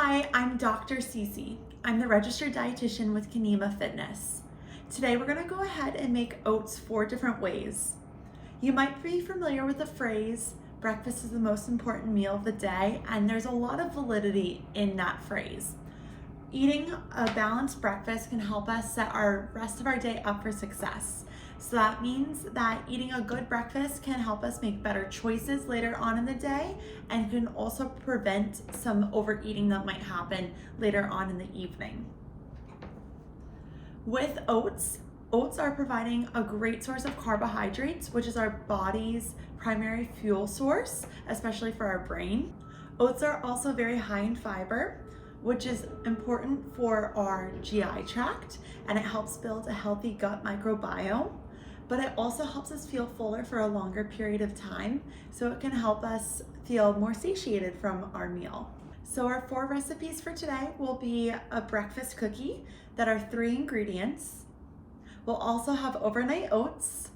Hi, I'm Dr. Cece. I'm the registered dietitian with Kanema Fitness. Today we're going to go ahead and make oats 4 different ways. You might be familiar with the phrase, breakfast is the most important meal of the day, and there's a lot of validity in that phrase. Eating a balanced breakfast can help us set our rest of our day up for success. So that means that eating a good breakfast can help us make better choices later on in the day and can also prevent some overeating that might happen later on in the evening. With oats, oats are providing a great source of carbohydrates, which is our body's primary fuel source, especially for our brain. Oats are also very high in fiber, which is important for our GI tract, and it helps build a healthy gut microbiome. But it also helps us feel fuller for a longer period of time, so it can help us feel more satiated from our meal. So our 4 recipes for today will be a breakfast cookie that are 3 ingredients. We'll also have overnight oats,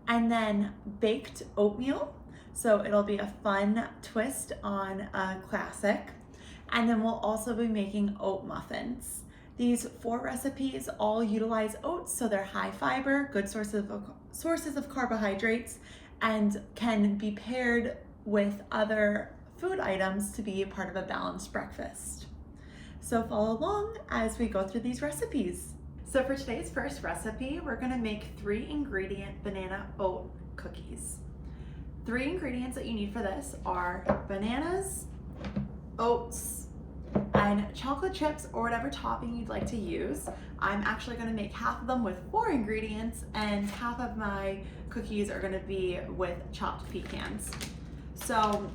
and then baked oatmeal, so it'll be a fun twist on a classic. And then we'll also be making oat muffins. These 4 recipes all utilize oats, so they're high fiber, good sources of carbohydrates, and can be paired with other food items to be part of a balanced breakfast. So follow along as we go through these recipes. So for today's first recipe, we're gonna make 3 ingredient banana oat cookies. 3 ingredients that you need for this are bananas, oats, and chocolate chips, or whatever topping you'd like to use. I'm actually going to make half of them with 4 ingredients, and half of my cookies are going to be with chopped pecans. So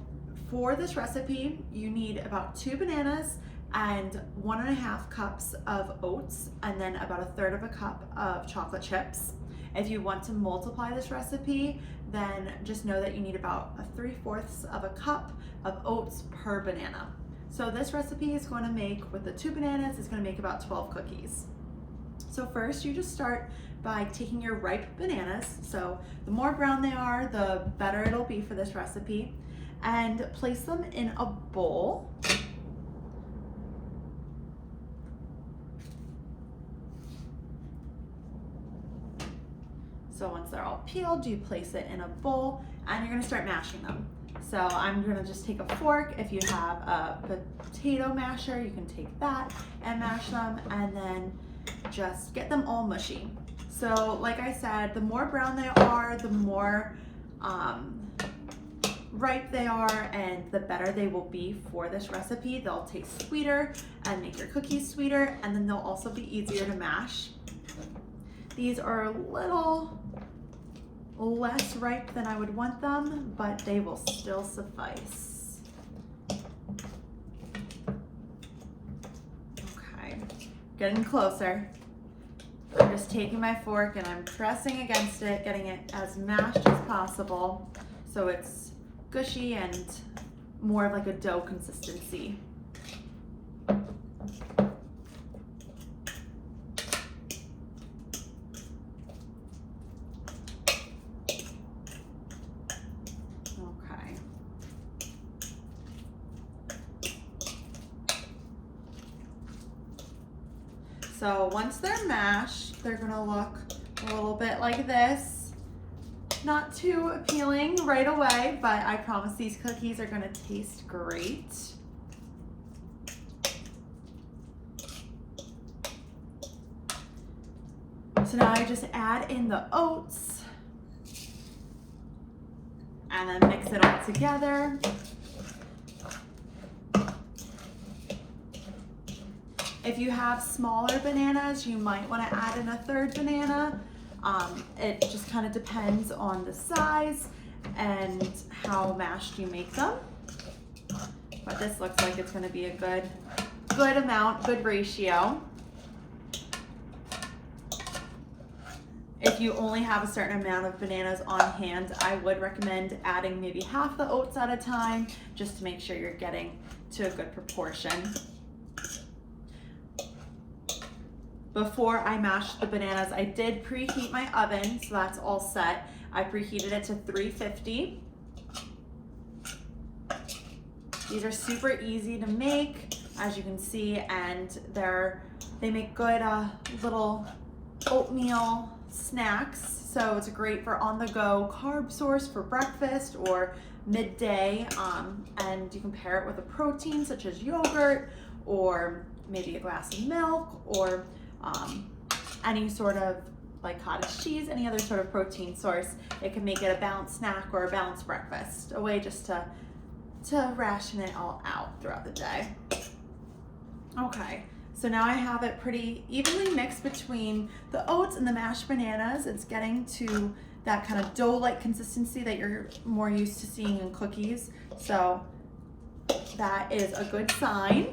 for this recipe, you need about 2 bananas and 1.5 cups of oats, and then about 1/3 of a cup of chocolate chips. If you want to multiply this recipe, then just know that you need about 3/4 of a cup of oats per banana. So this recipe is going to make, with the 2 bananas, it's going to make about 12 cookies. So first you just start by taking your ripe bananas. So the more brown they are, the better it'll be for this recipe. And place them in a bowl. So once they're all peeled, you place it in a bowl and you're going to start mashing them. So I'm going to just take a fork. If you have a potato masher, you can take that and mash them, and then just get them all mushy. So like I said, the more brown they are, the more ripe they are, and the better they will be for this recipe. They'll taste sweeter and make your cookies sweeter, and then they'll also be easier to mash. These are a little less ripe than I would want them, but they will still suffice. Okay, getting closer. I'm just taking my fork and I'm pressing against it, getting it as mashed as possible so it's gushy and more of like a dough consistency. So once they're mashed, they're gonna look a little bit like this. Not too appealing right away, but I promise these cookies are gonna taste great. So now I just add in the oats and then mix it all together. If you have smaller bananas, you might want to add in a 1/3 banana. It just kind of depends on the size and how mashed you make them. But this looks like it's going to be a good amount, good ratio. If you only have a certain amount of bananas on hand, I would recommend adding maybe half the oats at a time, just to make sure you're getting to a good proportion. Before I mashed the bananas, I did preheat my oven, so that's all set. I preheated it to 350. These are super easy to make. as you can see, and they make good little oatmeal snacks. So it's great for on-the-go carb source for breakfast or midday, and you can pair it with a protein such as yogurt or maybe a glass of milk, or any sort of like cottage cheese, any other sort of protein source. It can make it a balanced snack or a balanced breakfast, a way just to ration it all out throughout the day. Okay, so now I have it pretty evenly mixed between the oats and the mashed bananas. It's getting to that kind of dough-like consistency that you're more used to seeing in cookies. So that is a good sign.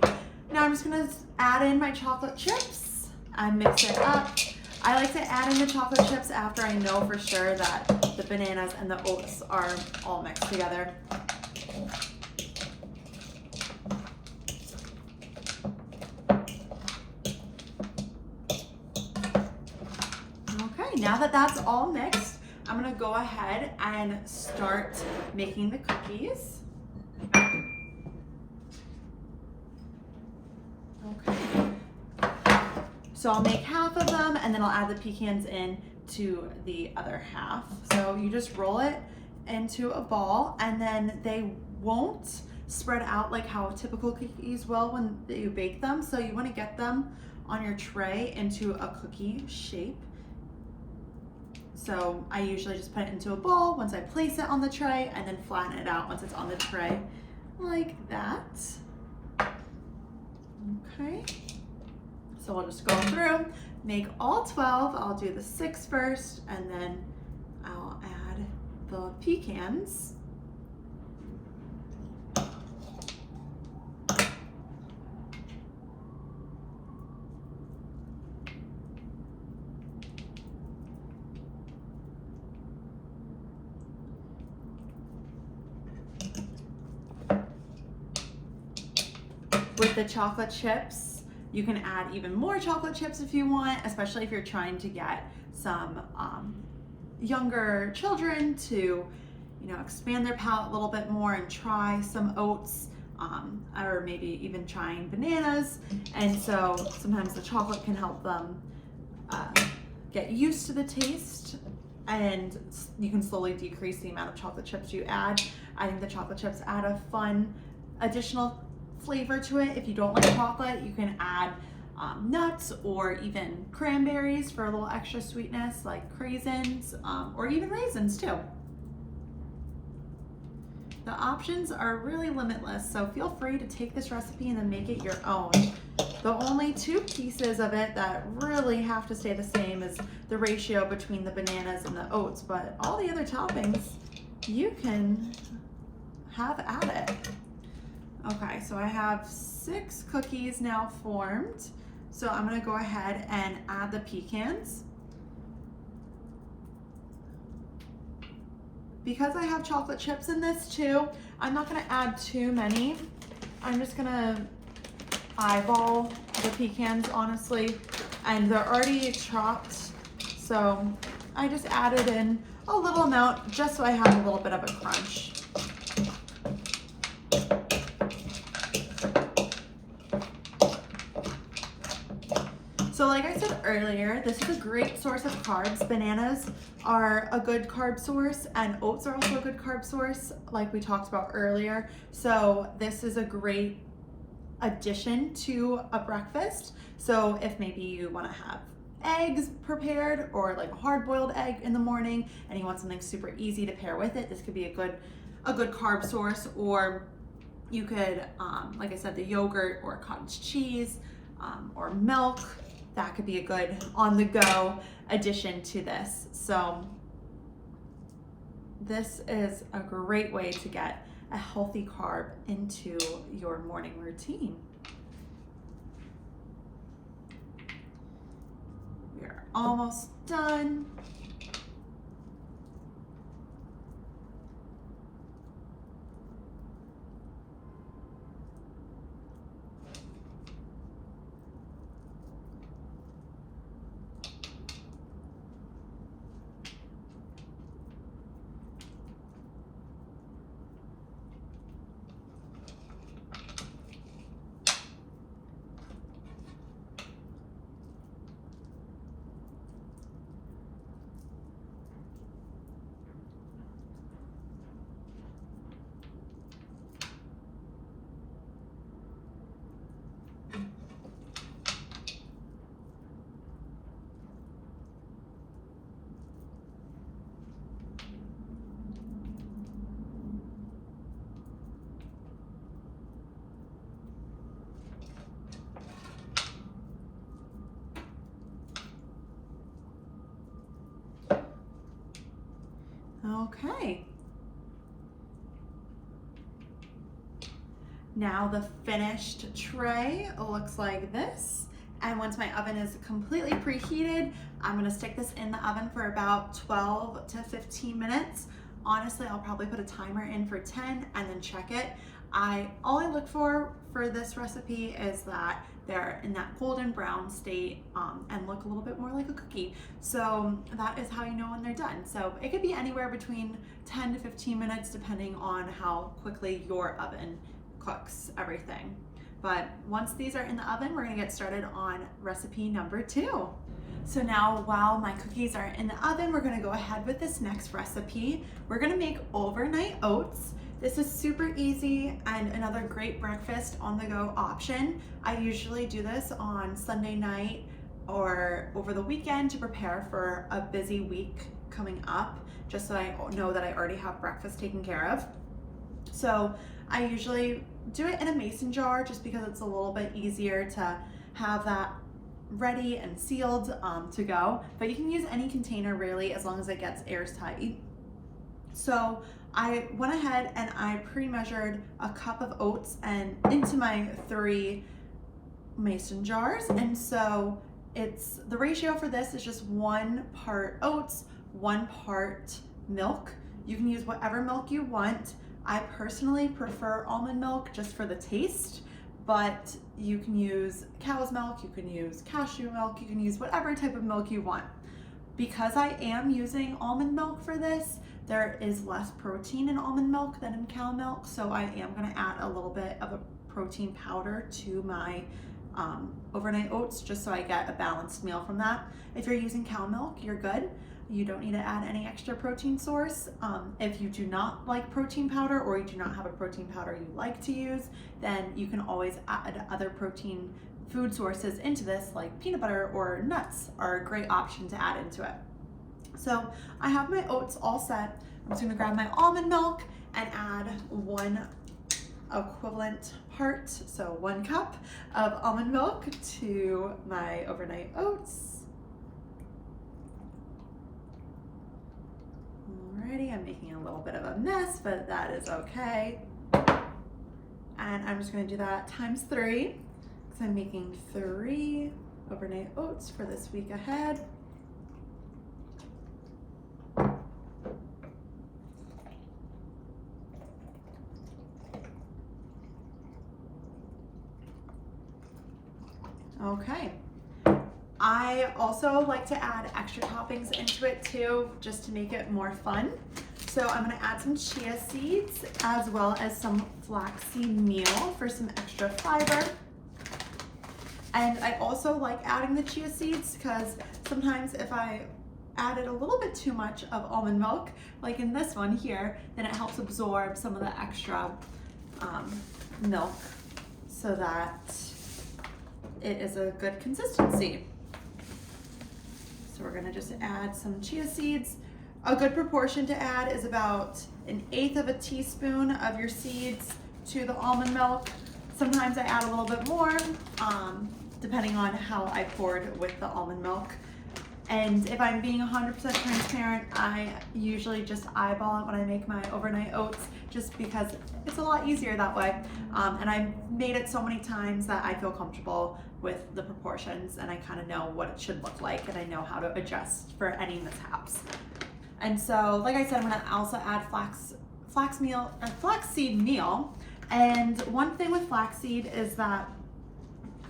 Now I'm just gonna add in my chocolate chips and mix it up. I like to add in the chocolate chips after I know for sure that the bananas and the oats are all mixed together. Okay, now that that's all mixed, I'm gonna go ahead and start making the cookies. Okay. So I'll make half of them and then I'll add the pecans in to the other half. So you just roll it into a ball, and then they won't spread out like how typical cookies will when you bake them. So you want to get them on your tray into a cookie shape. So I usually just put it into a bowl once I place it on the tray, and then flatten it out once it's on the tray like that. Okay. So we'll just go through, make all 12. I'll do the 6 first, and then I'll add the pecans. With the chocolate chips, you can add even more chocolate chips if you want, especially if you're trying to get some younger children to, expand their palate a little bit more and try some oats, or maybe even trying bananas. And so sometimes the chocolate can help them get used to the taste, and you can slowly decrease the amount of chocolate chips you add. I think the chocolate chips add a fun additional flavor to it. If you don't like chocolate, you can add nuts or even cranberries for a little extra sweetness, like craisins, or even raisins too. The options are really limitless, so feel free to take this recipe and then make it your own. The only 2 pieces of it that really have to stay the same is the ratio between the bananas and the oats, but all the other toppings you can have at it. Okay, so I have 6 cookies now formed. So I'm gonna go ahead and add the pecans. Because I have chocolate chips in this too, I'm not gonna add too many. I'm just gonna eyeball the pecans, honestly, and they're already chopped. So I just added in a little amount just so I have a little bit of a crunch. So like I said earlier, this is a great source of carbs. Bananas are a good carb source, and oats are also a good carb source, like we talked about earlier. So this is a great addition to a breakfast. So if maybe you want to have eggs prepared, or like a hard-boiled egg in the morning, and you want something super easy to pair with it, this could be a good carb source. Or you could, like I said, the yogurt or cottage cheese, or milk. That could be a good on-the-go addition to this. So this is a great way to get a healthy carb into your morning routine. We're almost done. Okay. Now the finished tray looks like this. And once my oven is completely preheated, I'm gonna stick this in the oven for about 12 to 15 minutes. Honestly, I'll probably put a timer in for 10 and then check it. All I look for this recipe is that they're in that golden brown state and look a little bit more like a cookie. So that is how you know when they're done. So it could be anywhere between 10 to 15 minutes depending on how quickly your oven cooks everything. But once these are in the oven, we're gonna get started on recipe number 2. So now while my cookies are in the oven, we're gonna go ahead with this next recipe. We're gonna make overnight oats. This is super easy and another great breakfast on the go option. I usually do this on Sunday night or over the weekend to prepare for a busy week coming up, just so I know that I already have breakfast taken care of. So I usually do it in a mason jar just because it's a little bit easier to have that ready and sealed to go. But you can use any container really as long as it gets airtight. So I went ahead and I pre-measured a cup of oats and into my 3 mason jars. And so the ratio for this is just 1 part oats, 1 part milk. You can use whatever milk you want. I personally prefer almond milk just for the taste, but you can use cow's milk, you can use cashew milk, you can use whatever type of milk you want. Because I am using almond milk for this, there is less protein in almond milk than in cow milk, so I am gonna add a little bit of a protein powder to my overnight oats just so I get a balanced meal from that. If you're using cow milk, you're good. You don't need to add any extra protein source. If you do not like protein powder or you do not have a protein powder you like to use, then you can always add other protein food sources into this, like peanut butter or nuts are a great option to add into it. So I have my oats all set. I'm just gonna grab my almond milk and add 1 equivalent part, so 1 cup of almond milk to my overnight oats. Alrighty, I'm making a little bit of a mess, but that is okay. And I'm just gonna do that times 3, because I'm making 3 overnight oats for this week ahead. Okay. I also like to add extra toppings into it too, just to make it more fun. So I'm gonna add some chia seeds as well as some flaxseed meal for some extra fiber. And I also like adding the chia seeds because sometimes if I added a little bit too much of almond milk, like in this one here, then it helps absorb some of the extra milk so that it is a good consistency. So we're gonna just add some chia seeds. A good proportion to add is about 1/8 of a teaspoon of your seeds to the almond milk. Sometimes I add a little bit more, depending on how I poured with the almond milk. And if I'm being 100% transparent, I usually just eyeball it when I make my overnight oats, just because it's a lot easier that way. And I've made it so many times that I feel comfortable with the proportions and I kind of know what it should look like and I know how to adjust for any mishaps. And so, like I said, I'm gonna also add flaxseed meal. And one thing with flaxseed is that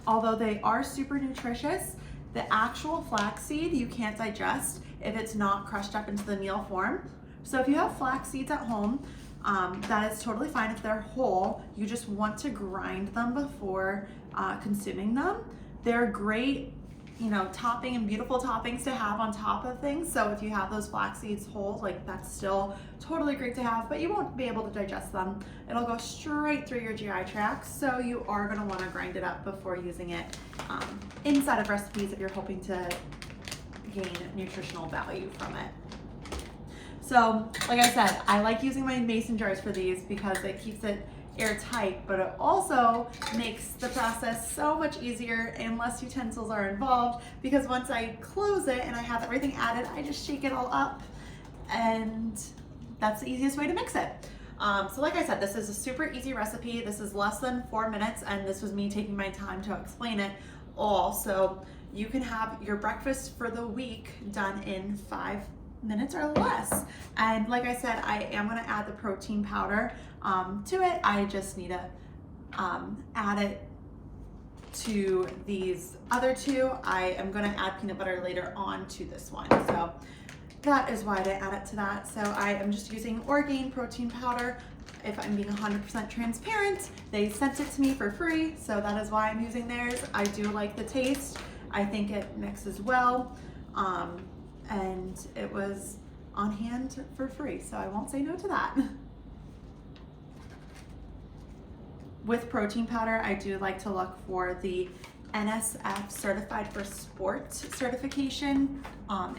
although they are super nutritious, the actual flaxseed you can't digest if it's not crushed up into the meal form. So if you have flax seeds at home, that is totally fine if they're whole. You just want to grind them before consuming them. They're great, topping and beautiful toppings to have on top of things. So if you have those flax seeds whole, like that's still totally great to have, but you won't be able to digest them. It'll go straight through your GI tract. So you are gonna wanna grind it up before using it inside of recipes if you're hoping to gain nutritional value from it. So, like I said, I like using my mason jars for these because it keeps it airtight, but it also makes the process so much easier and less utensils are involved, because once I close it and I have everything added, I just shake it all up and that's the easiest way to mix it. So like I said, this is a super easy recipe. This is less than 4 minutes, and this was me taking my time to explain it all. So you can have your breakfast for the week done in 5 minutes or less. And like I said, I am gonna add the protein powder to it. I just need to add it to these other two. I am gonna add peanut butter later on to this one. So that is why I add it to that. So I am just using Orgain protein powder. If I'm being 100% transparent, they sent it to me for free, so that is why I'm using theirs. I do like the taste. I think it mixes well, and it was on hand for free, so I won't say no to that. With protein powder, I do like to look for the NSF Certified for Sport certification.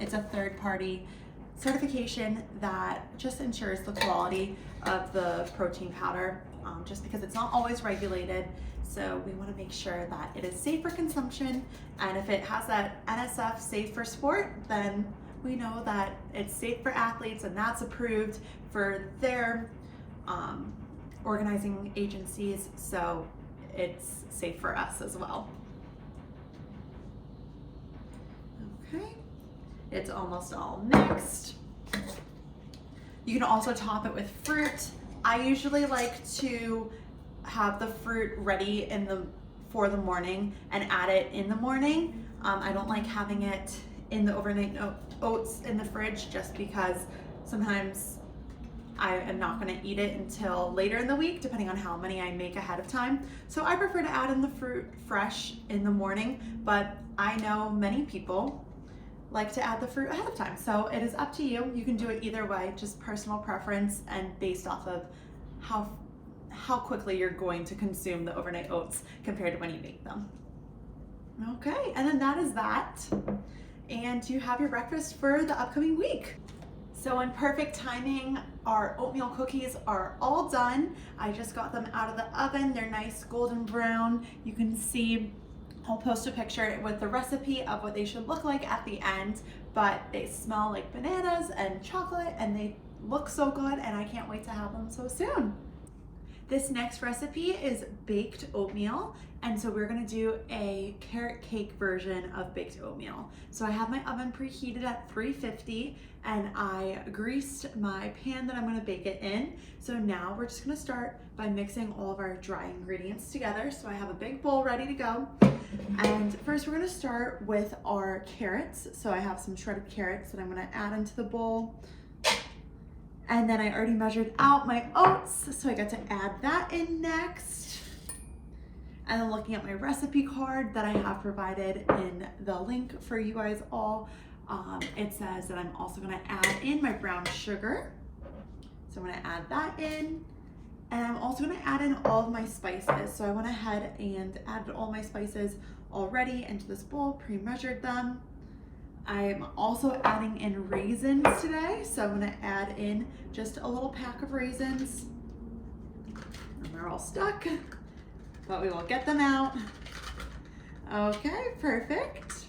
It's a third-party certification that just ensures the quality of the protein powder, just because it's not always regulated. So we want to make sure that it is safe for consumption, and if it has that NSF Safe for Sport, then we know that it's safe for athletes, and that's approved for their organizing agencies, so it's safe for us as well. Okay, it's almost all mixed. You can also top it with fruit. I usually like to have the fruit ready for the morning and add it in the morning. I don't like having it in the overnight oats in the fridge, just because sometimes I am not going to eat it until later in the week, depending on how many I make ahead of time. So I prefer to add in the fruit fresh in the morning, but I know many people like to add the fruit ahead of time. So it is up to you. You can do it either way, just personal preference and based off of how quickly you're going to consume the overnight oats compared to when you make them. Okay, and then that is that. And you have your breakfast for the upcoming week. So in perfect timing, our oatmeal cookies are all done. I just got them out of the oven. They're nice golden brown. You can see, I'll post a picture with the recipe of what they should look like at the end, but they smell like bananas and chocolate, and they look so good, and I can't wait to have them so soon. This next recipe is baked oatmeal, and so we're gonna do a carrot cake version of baked oatmeal. So I have my oven preheated at 350, and I greased my pan that I'm gonna bake it in. So now we're just gonna start by mixing all of our dry ingredients together. So I have a big bowl ready to go. And first we're gonna start with our carrots. So I have some shredded carrots that I'm gonna add into the bowl. And then I already measured out my oats, so I got to add that in next. And then looking at my recipe card that I have provided in the link for you guys all, it says that I'm also gonna add in my brown sugar. So I'm gonna add that in. And I'm also gonna add in all of my spices. So I went ahead and added all my spices already into this bowl, pre-measured them. I'm also adding in raisins today, so I'm gonna add in just a little pack of raisins. And they're all stuck, but we will get them out. Okay, perfect.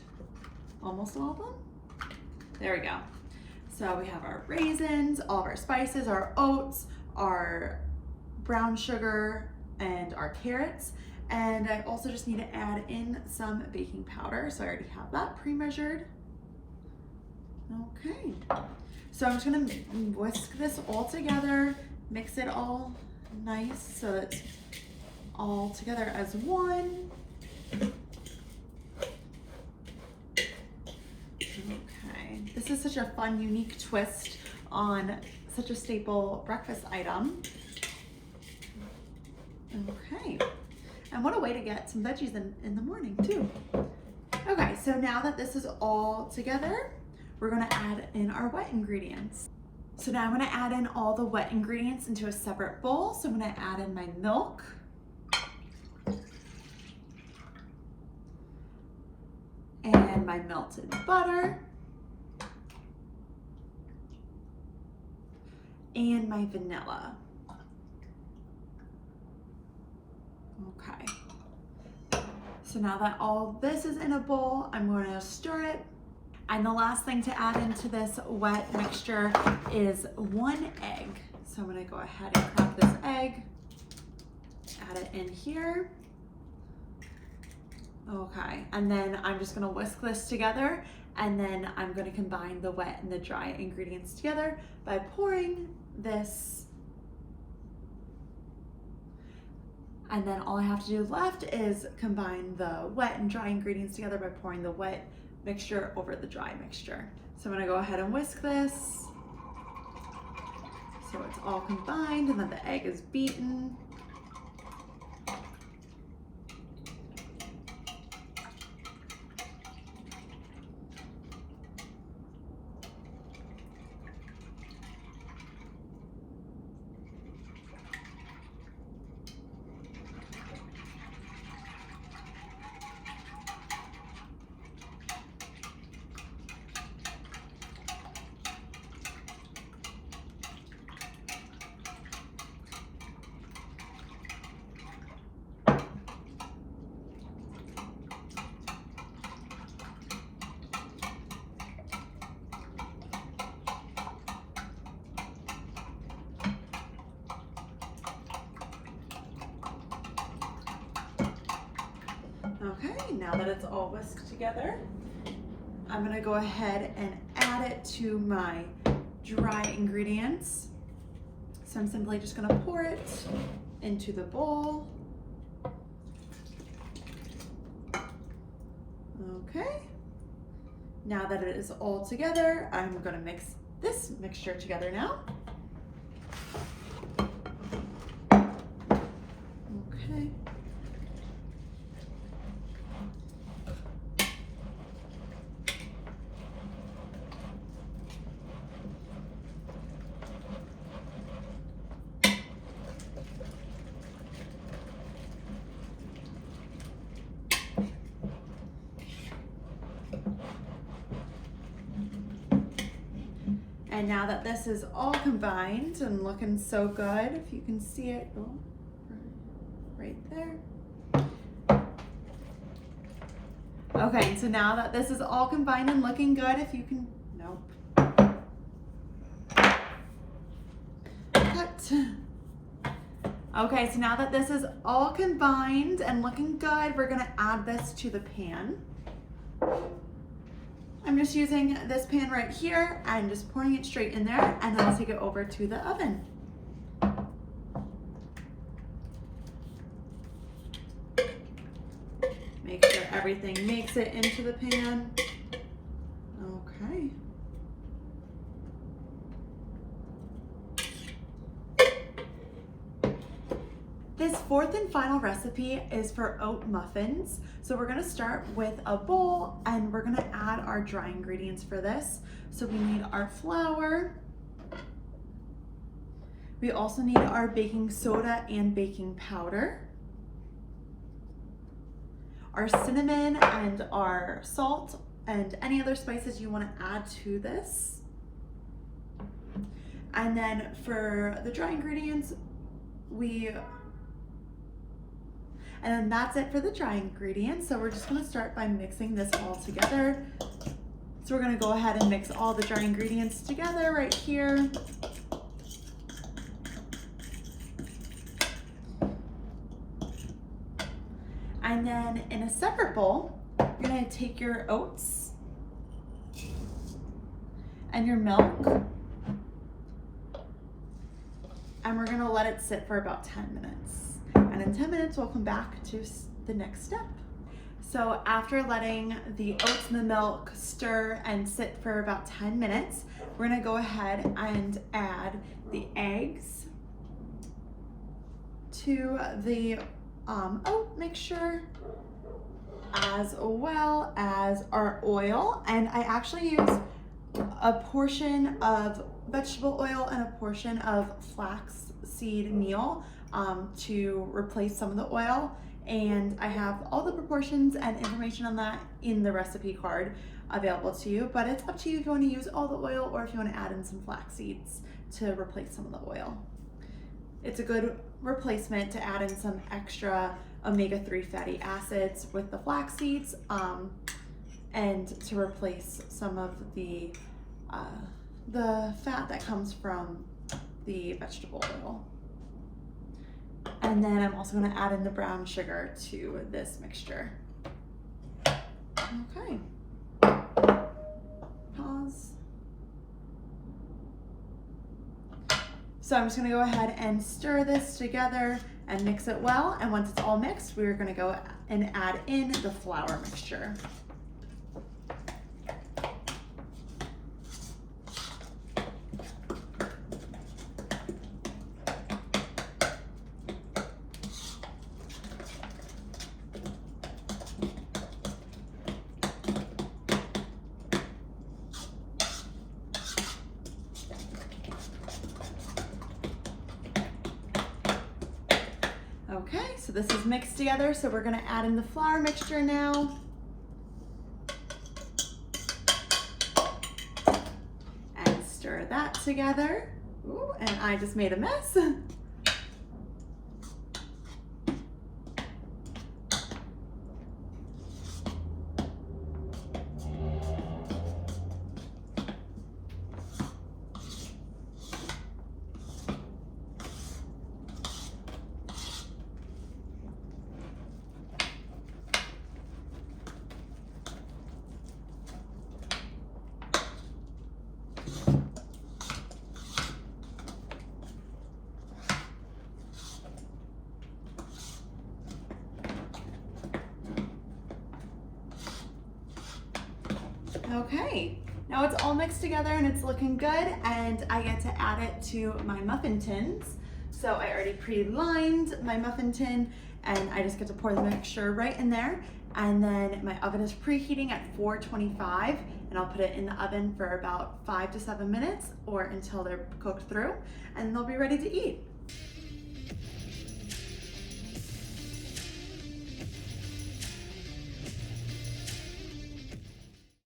Almost all of them. There we go. So we have our raisins, all of our spices, our oats, our brown sugar, and our carrots. And I also just need to add in some baking powder. So I already have that pre-measured. Okay, so I'm just gonna whisk this all together, mix it all nice so it's all together as one. Okay, this is such a fun, unique twist on such a staple breakfast item. Okay, and what a way to get some veggies in the morning too. Okay, so now that this is all together, we're gonna add in our wet ingredients. So now I'm gonna add in all the wet ingredients into a separate bowl. So I'm gonna add in my milk. And my melted butter. And my vanilla. Okay. So now that all this is in a bowl, I'm going to stir it. And the last thing to add into this wet mixture is 1 egg. So I'm gonna go ahead and crack this egg, add it in here. Okay, and then I'm just gonna whisk this together, and then I'm gonna combine the wet and the dry ingredients together by pouring this. And then all I have to do left is combine the wet and dry ingredients together by pouring the wet mixture over the dry mixture. So I'm gonna go ahead and whisk this so it's all combined and then the egg is beaten. Okay, now that it's all whisked together, I'm gonna go ahead and add it to my dry ingredients. So I'm simply just gonna pour it into the bowl. Okay, now that it is all together, I'm gonna mix this mixture together now. Okay. And now that this is all combined and looking so good, if you can see it, oh, right there. Okay, so now that this is all combined and looking good, if you can, nope. Cut. Okay, so now that this is all combined and looking good, we're gonna add this to the pan. I'm just using this pan right here and just pouring it straight in there, and then I'll take it over to the oven. Make sure everything makes it into the pan. Okay. This fourth and final recipe is for oat muffins. So we're gonna start with a bowl and we're gonna add our dry ingredients for this. So we need our flour. We also need our baking soda and baking powder, our cinnamon and our salt and any other spices you wanna add to this. And then for the dry ingredients, and then that's it for the dry ingredients. So we're just gonna start by mixing this all together. So we're gonna go ahead and mix all the dry ingredients together right here. And then in a separate bowl, you're gonna take your oats and your milk, and we're gonna let it sit for about 10 minutes. And in 10 minutes, we'll come back to the next step. So after letting the oats and the milk stir and sit for about 10 minutes, we're gonna go ahead and add the eggs to the oat mixture, as well as our oil. And I actually use a portion of vegetable oil and a portion of flaxseed meal to replace some of the oil. And I have all the proportions and information on that in the recipe card available to you, but it's up to you if you want to use all the oil or if you want to add in some flax seeds to replace some of the oil. It's a good replacement to add in some extra omega-3 fatty acids with the flax seeds, and to replace some of the fat that comes from the vegetable oil. And then I'm also going to add in the brown sugar to this mixture. Okay. Pause. So I'm just going to go ahead and stir this together and mix it well. And once it's all mixed, we're going to go and add in the flour mixture. Okay, so this is mixed together, so we're gonna add in the flour mixture now. And stir that together. Ooh, and I just made a mess. Okay, now it's all mixed together and it's looking good, and I get to add it to my muffin tins. So I already pre-lined my muffin tin, and I just get to pour the mixture right in there. And then my oven is preheating at 425, and I'll put it in the oven for about 5 to 7 minutes or until they're cooked through, and they'll be ready to eat.